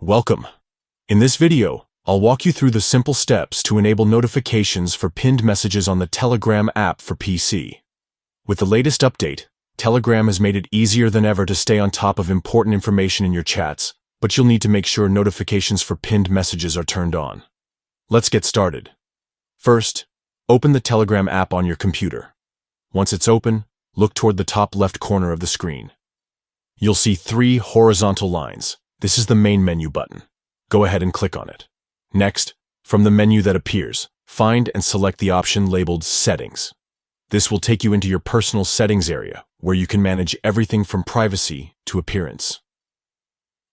Welcome. In this video, I'll walk you through the simple steps to enable notifications for pinned messages on the Telegram app for PC. With the latest update, Telegram has made it easier than ever to stay on top of important information in your chats, but you'll need to make sure notifications for pinned messages are turned on. Let's get started. First, open the Telegram app on your computer. Once it's open, look toward the top left corner of the screen. You'll see 3 horizontal lines. This is the main menu button. Go ahead and click on it. Next, from the menu that appears, find and select the option labeled Settings. This will take you into your personal settings area, where you can manage everything from privacy to appearance.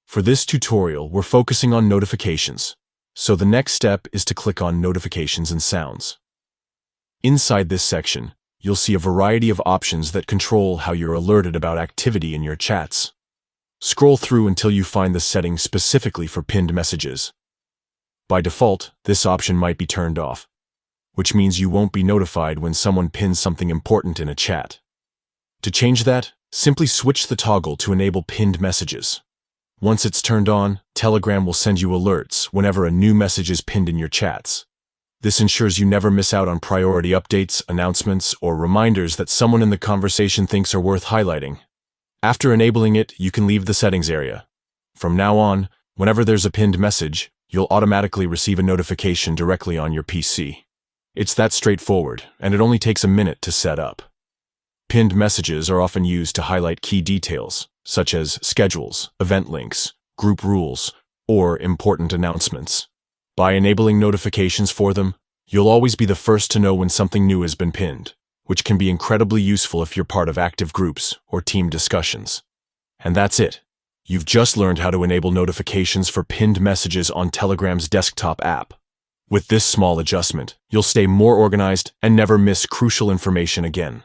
For this tutorial, we're focusing on notifications, so the next step is to click on Notifications and Sounds. Inside this section, you'll see a variety of options that control how you're alerted about activity in your chats. Scroll through until you find the setting specifically for pinned messages. By default, this option might be turned off, which means you won't be notified when someone pins something important in a chat. To change that, simply switch the toggle to enable pinned messages. Once it's turned on, Telegram will send you alerts whenever a new message is pinned in your chats. This ensures you never miss out on priority updates, announcements, or reminders that someone in the conversation thinks are worth highlighting. After enabling it, you can leave the settings area. From now on, whenever there's a pinned message, you'll automatically receive a notification directly on your PC. It's that straightforward, and it only takes a minute to set up. Pinned messages are often used to highlight key details, such as schedules, event links, group rules, or important announcements. By enabling notifications for them, you'll always be the first to know when something new has been pinned, which can be incredibly useful if you're part of active groups or team discussions. And that's it. You've just learned how to enable notifications for pinned messages on Telegram's desktop app. With this small adjustment, you'll stay more organized and never miss crucial information again.